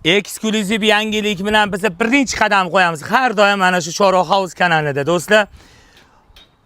eksklyuziv yangilik bilan biz birinchi qadam qo'yamiz. Har doim mana shu Chorvoq House kanalida do'stlar.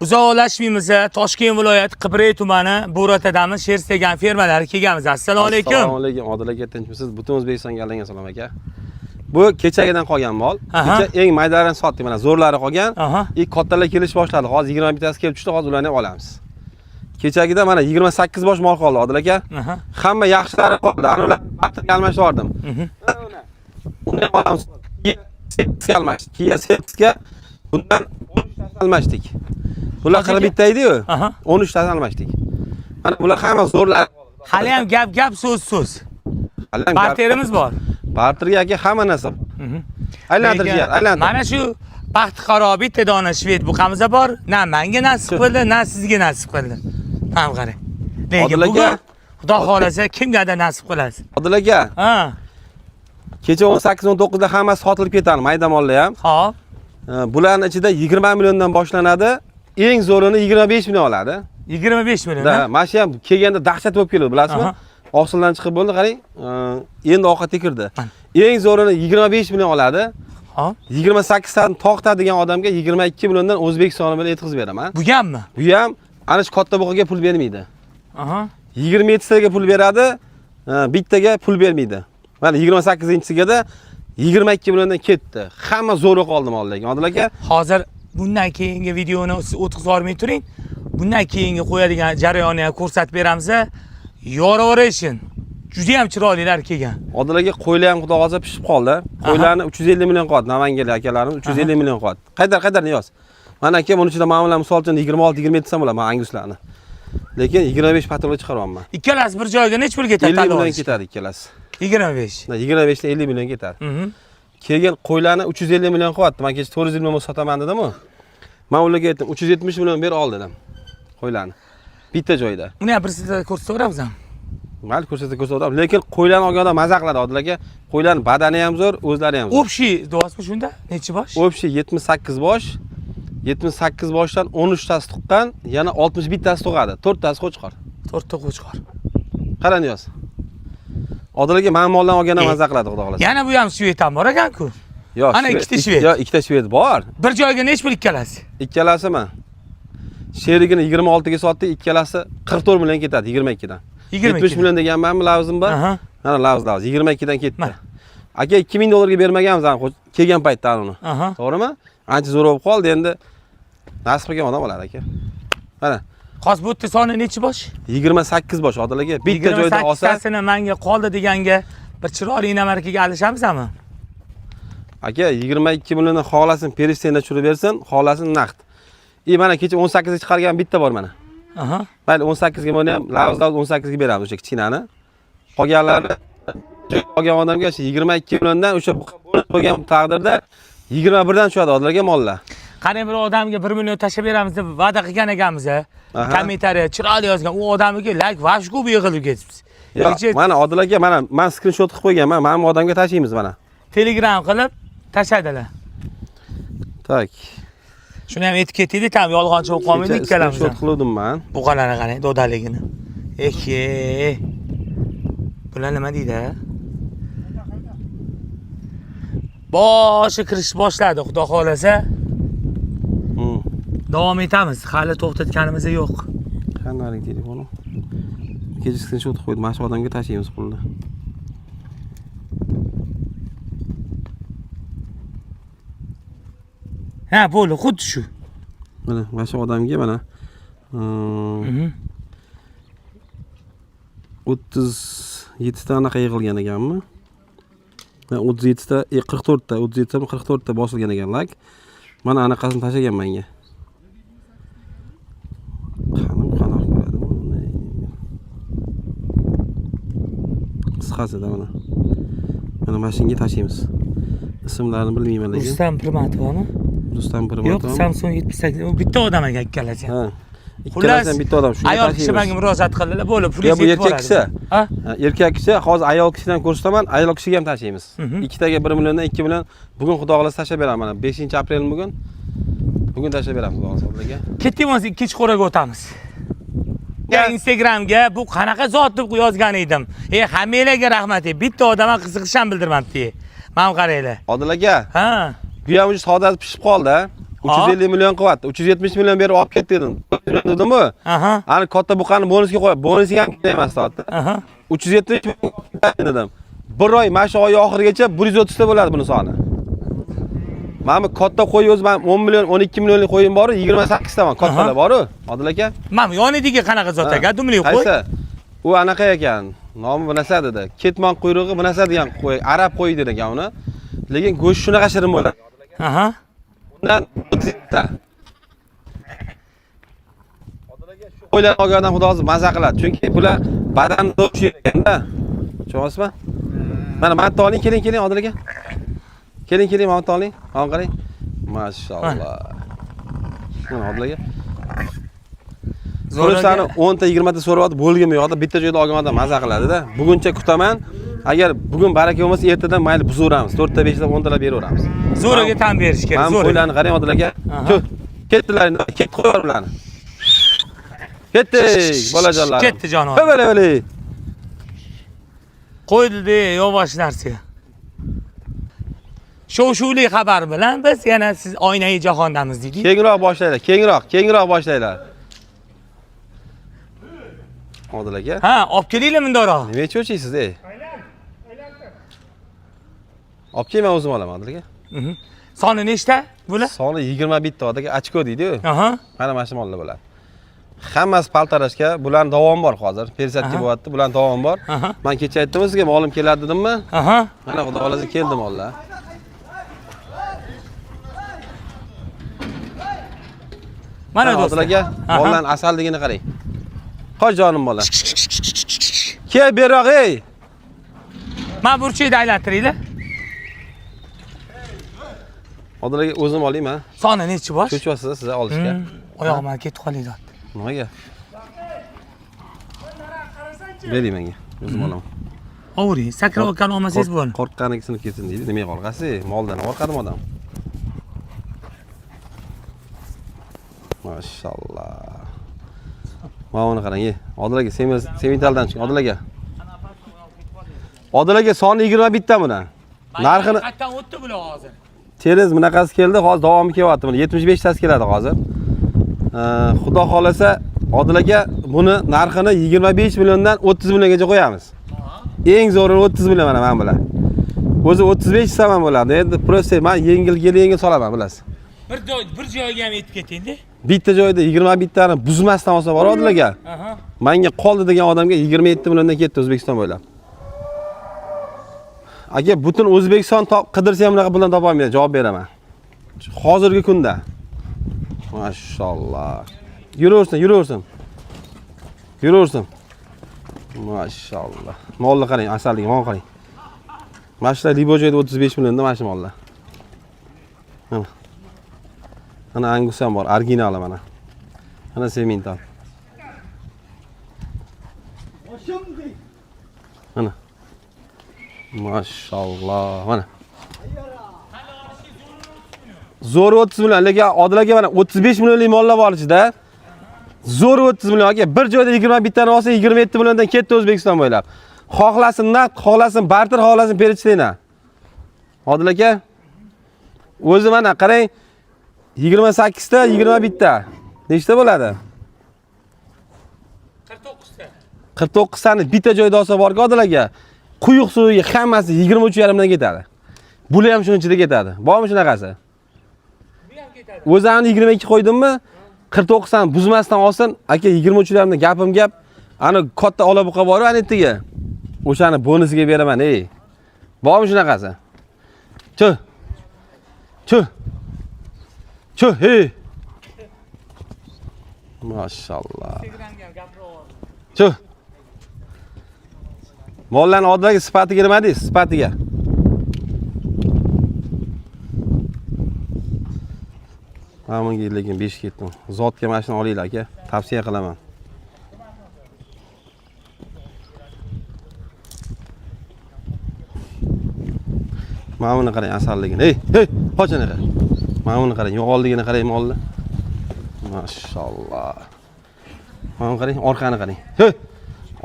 Uzoqlashmaymiz. Toshkent viloyati Qibray tumani Bo'ratadamiz. Sherstegan fermalari kelganmiz. Assalomu alaykum. Assalomu alaykum. Odil aka, tinchmisiz? Butun O'zbekistonga alangan salom aka. Bu kechagidan qolgan mol. Kecha eng maydarini sotdik, mana zo'rlari qolgan. Ilk kattalar kelish boshladi. Hozir 20 bitasi kelib tushdi, hozir ularni ham olamiz. Kechagida mana 28 bosh mol qoldi Odil aka. Hamma yaxshilari qoldi. Ular battirga almashtirdim. Uni olamiz. Sepsga almashdik. Kia Sepsga bundan 13 tasi almashdik. Bular qilib bitta edi-yu. 13 tasi almashdik. Mana bular hamma zo'rlar. Hali ham gap so'z. Barterimiz bor. Barterga aka hamma narsa. Aylantirishga, aylantir. Mana shu baxt qaro bitta dona shved buqamiz bor. Na menga nasib qildi, na sizga nasib qildi. Ham qarang. Lekin bugun Xudo xolasa kimgadir nasib qilasiz. Odil aka. Kecha 18-19 da hammasi sotilib ketadi, mayda mollar ham. Xo'p. Bularning ichida 20 milliondan boshlanadi. Eng zo'rini 25 million oladi. 25 million. Da, mana shu ham kelganda dahshat bo'lib keldi, bilasizmi? Oqsildan chiqib bo'ldi, qarang. Endi ovqatga kirdi. Eng zo'rini 25 million oladi. Hop. 28 tani to'xtadigan odamga 22 milliondan O'zbekiston bilan yetkazib beraman. Bu hammi? Bu ham ana shu katta buqaga pul bermaydi. 27 taga pul beradi, bittaga pul bermaydi. Mana 28-chisiga da 22 milliondan ketdi. Hamma zo'ri qoldi mollarga. Odil aka, hozir bundan keyingi videoni o'tkazib turing. Bundan keyingi qo'yadigan jarayonni ko'rsatib beramiz. Yoraverashin. Juda ham chiroylilar kelgan. Odil aka, qo'ylar ham xudo xolasa pishib qoldi. Qo'ylarni 350 million qoldi. Namanganlik akalarimiz 350 million qoldi. Qaydar yoz. Mana aka, buning ichida ma'mulan misol uchun 26-27 ta bo'laman anguslarni. Lekin 25 patrol chiqaryapman. Ikkalasi bir joyga nech pulga ketadi? 50 million ketadi ikkalasi. 25. 25 dan 50 million ketadi. Kelgan qo'ylarni 350 million qilyapti. Men kecha 400 million sotaman dedim-ku. Men ularga aytdim, 370 million ber ol dedim. Qo'ylarni. Bitta joyda. Uni ham birsida ko'rsataveramiz ham. Mayli, ko'rsataveramiz. Lekin qo'ylarni olganda maza qiladi Odil aka. Qo'ylarning badani ham zo'r, o'zlari ham zo'r. Общий deyapsizmi shunda? Necha bosh? Общий 78 bosh. 78 boshdan 13 tasi tuqqan, yana 61 tasi tug'adi. 4 tasi qo'chqor. 4 ta qo'chqor. Qarang yoz. Odil aka men moldan olganda maza qiladi, xudo xolasa. Yana bu ham shved ham bor ekan-ku. Yo'q, ana ikkita shved. Yo'q, ikkita shved bor. Bir joyga nech pul ikkalasi? Ikkalasimi? Sherigini 26 ga sotdik, ikkalasi 44 million ketadi 22 dan. 70 million deganmanmi, lavzim bor? Mana lavz 22 dan ketdi. Aka 2000 dollarga bermaganmiz ham kelgan paytda uni. To'g'rimi? Ancha zo'r bo'lib qoldi, endi nasib qilgan odam oladi aka. Mana. Hozir bu soni nechi bosh? 28 bosh Odil aka. Bitta joyda olsa, 28tasini menga qoldi deganga bir chiroyli namarkaga alishamizmi? Aka 22 milliondan xohlasin peristenda tushirib bersin, xohlasin naqd. Mana kecha 18 ga chiqargan bitta bor mana. Mayli 18 ga buni ham lavzda 18 ga beramiz o'sha kichkinani. Qolganlarni olgan odamga 22 milliondan o'sha qo'ygan taqdirda 21 dan tushadi Odil aka mollar. Qani bir odamga 1 million tashab beramiz deb va'da qilgan ekanmiz. Kommentariya chiroyli yozgan. U odamga like vashku yig'ilib ketibsiz. Mana Odil aka, mana men screenshot qilib qo'yganman. Mana bu odamga tashlaymiz mana. Telegram qilib tashadilar. Tak. Shuni ham aytib ketdik, tam yolg'onchi bo'lib qolmaydi ikkalamiz. Screenshot qildim men. Bu qanaqangi qarang, dodaligini. Bular nima deydi? Boshi kirish boshladi, xudo xolasa. Davom etamiz. Hali to'xtatganimiz yo'q. Qanday telefonim? Kecha screenshot qo'ydim. Mana shu odamga tashlaymiz pulni. Ha, bo'ldi, xuddi shu. Mana shu odamga mana 37 ta anaqa yig'ilgan ekanmi? 37 ta, 44 ta, 37 ta, 44 ta bosilgan ekan lak. Mana anaqasini tashlagan menga. Qanaqa bo'ladi bu? Qisqasida mana. Mana mashinga tashlaymiz. Ismlarini bilmayman lekin. Rustam Pirmatovmi? Rustam Pirmatov. Yo'q, Samsung 78. U bitta odam ekan ikkalasi. Ha. Ikkalasi bitta odam. Shunga ayol kishi menga murojaat qildilar, bo'lib pul yetib boradi. Bu erkak kishi. Erkak kishi, hozir ayol kishidan ko'rsataman, ayol kishiga ham tashlaymiz. Ikkitaga 1 milliondan 2 million bugun xudo xolasa tashlab beraman. Mana 5-aprel bugun. Bugun tashlab beramiz xudo xolasa. Ketdimiz ikkinchi qo'raga o'tamiz. Instagramga bu qanaqa zot deb yozgan edim. Hammanglarga rahmat. Bitta odam qiziqish ham bildirmabdi. Mana qaranglar. Odil aka. Ha. Bu ham savdosi pishib qoldi. 350 million qilyapti. 370 million berib olib ketdi dedim. Dedimmi? Aha. Ani katta buqani bonusga qo'yib, bonusi ham emas soatda. Aha. 370 dedim. Bir oy, mana shu oy oxirigacha 130 ta bo'ladi buni soni. Mana katta qo'y o'zi men 10 million, 12 millionlik qo'yim bor, 28 taman kattalar bor-ku, Odil aka. Mana yonidagi qanaqa zot aka, dumli qo'y. Qaysi? U anaqa ekan. Nomi bu narsa dedi. Ketmon quyrug'i bu narsa degan qo'y, arab qo'y degan ekan uni. Lekin go'sht shunaqa shirin bo'ladi. Aha. Undan o'tda. Odil aka shu qo'ylar olgandan xudo o'zi maza qiladi. Chunki bular badanni to'shir ekanda. Tushunasizmi? Mana mantni oling, keling Odil aka. Keling, mantni oling. Mana qarang. Mashallah. Mana Odil aka. Zo'rosani 10 ta 20 ta so'rayapti, bo'lgimi yo'qda bitta joyda olgan odam maza qiladi-da. Buguncha kutaman. Agar bugun baraka bo'lmasa, ertadan mayli buzaveramiz. 4 ta 5 ta 10 talar beraveramiz. Zo'raga tan berish kerak, zo'r. Men qo'ylarni qarang Odil aka. Ketdilar, ket qo'yar ularni. Ketdik, bolajonlar. Ketdi jonon. Bele. Qo'ydi yavash narsa. Shov-shuvli xabar bilan biz yana siz oynai jahondamiz dedik. Kengroq boshlaylar. Odil aka. Ha, olib kelinglar mundoqroq. Nima cho'chiysiz, ey? Olib kelma o'zim olaman, Odil aka. Soni nechta bular? Soni 21 ta odamga ochko deydi-ku. Aha. Mana mana shu mollar bo'ladi. Hammasi paltarashga, bularning davomi bor hozir. Persatga bo'lyapti, bularning davomi bor. Men kecha aytdim sizga, molim keladi dedimmi? Aha. Mana xudo xolasa keldi mollar. Mana do'stlar. Odil aka, mollarning asalligini qarang. Qo'y jonim bola. Kel beroq ey. Men burchakda aylantiringlar. Odil aka o'zim olayman. Soni nechi bor? Cho'chyapsiz siz olishga. Oyog'imga ketib qolaydi. Nimaga? Bering menga, o'zim olaman. O'g'ri, sakrab olgan olmasangiz bo'ladi. Qo'rqqaniga sinib ketsin deydi. Nimaga qo'rqasiz? Moldan qo'rqadimi odam? Mashallah. Mana buni qarang, Odil aka, sementaldan chiq, Odil aka. Odil aka soni 21 ta buni. Narxini qayerdan o'tdi bular hozir? Teriz bunaqasi keldi, hozir davomi kelyapti. Mana 75 tasi keladi hozir. Xudo xolasa Odil aka buni narxini 25 milliondan 30 milliongacha qo'yamiz. Eng zo'ri 30 million mana men bilan. O'zi 35 saman bo'ladi. Endi prosta men yengil solaman, bilasiz. Bir joyga ham yetib ketingda. Bitta joyda 21 tani buzmasdan olsa bor Odil aka. Menga qoldi degan odamga 27 milliondan ketdi O'zbekiston bo'ylab. Aka butun O'zbekiston qidirsa ham bunaqa bilan topa olmaydi, javob beraman. Hozirgi kunda. Mashallah. Yuraversin. Mashallah. Molni qarang, asallik, mana qarang. Mana shular Libo joyda 35 millionda mana shu mollar. Ana Angus ham bor, original mana. Ana semental. Ana. Mashallah, mana. Zo'r 30 million, lekin Odil aka mana 35 millionlik mollar bor ichida. Zo'r 30 million aka, bir joyda 21 tani olsa 27 milliondan ketdi O'zbekiston bo'ylab. Xohlasin naqd, xohlasin barter, xohlasin perchitina. Odil aka o'zi mana qarang 28 ta, 21 ta. Nechta bo'ladi? 49 ta. 49 tani bitta joyda olsa borga Odil aka. Quyuq suviga hammasi 23.5 dan ketadi. Bular ham shuning ichida ketadi. Bormi shunaqasi? Bu ham ketadi. O'zani 22 qo'ydimmi? 49 tani buzmasdan olsin, aka 23.5 dan gapim gap. Ani katta olabuqa bor-ku ana yertiga. O'shani bonusiga beraman, ey. Bormi shunaqasi? Chuh, hey. Mashallah. Chuh. Mollarning oldidagi sifatiga nima deysiz? Sifatiga. Menga lekin 5 ketdim. Zotga mashina olinglar aka, tavsiya qilaman. Mana buni qarang, asalligini. Hey, qochanaqa. Mana buni qarang, yo'g'olligini qarang molni. Mashallah. Mana qarang, orqani qarang. Hey!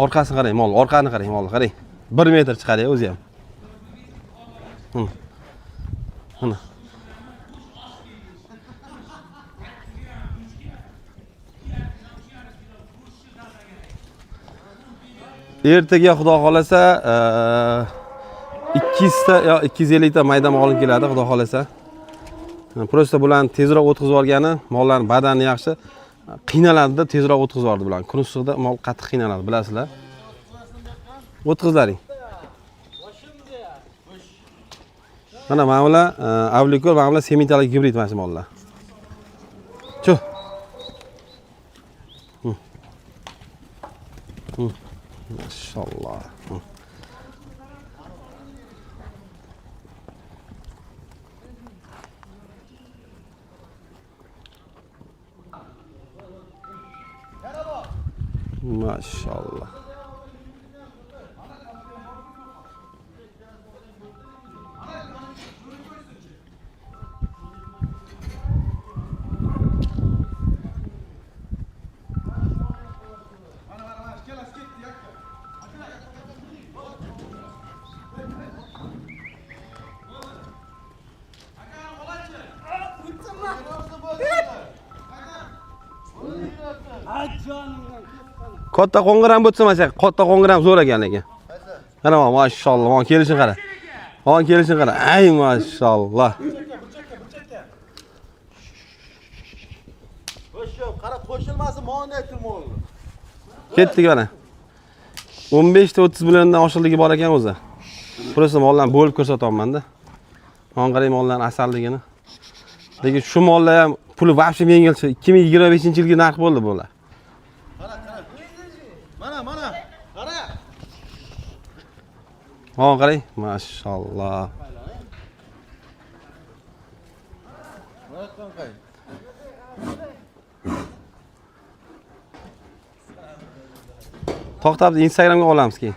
Orqasini qarang, mol, orqani qarang, mol, qarang. 1 metr chiqadi o'zi ham. Mana. Ertaga xudo xolasa 200 ta yo 250 ta mayda mol olib keladi, xudo xolasa. Prosta bularni tezroq o'tkazib olgani, mollarning badani yaxshi. Qiynaladi-da, tezroq o'tkazib yubordi bularni. Kun issiqda mol qattiq qiynaladi, bilasizlar. O'tkazlaring. Mana bular avlikor, mana bular sementalik gibrid mana shu mollar. Chu. Maşallah. Maşallah. Katta qo'ng'iram bo'lsa, mana katta qo'ng'iram zo'r ekan lekin. Mana maşallah, mana kelishini qara. Mana kelishini qara. Ay maşallah. Qo'shib, qara qo'shilmasi monni aytilmoqli. Ketdik mana. 15 ta 30 milliondan oshiqligi bor ekan o'zi. Prosta mollarni bo'lib ko'rsatyapman-da. Mana qarang mollarning asalligini. Lekin shu mollar ham puli vaqti yengilcha 2025-yilgi narx bo'ldi bular. Mana, qara. Mana qarang, maşallah. To'xtab Instagramga olamiz keyin.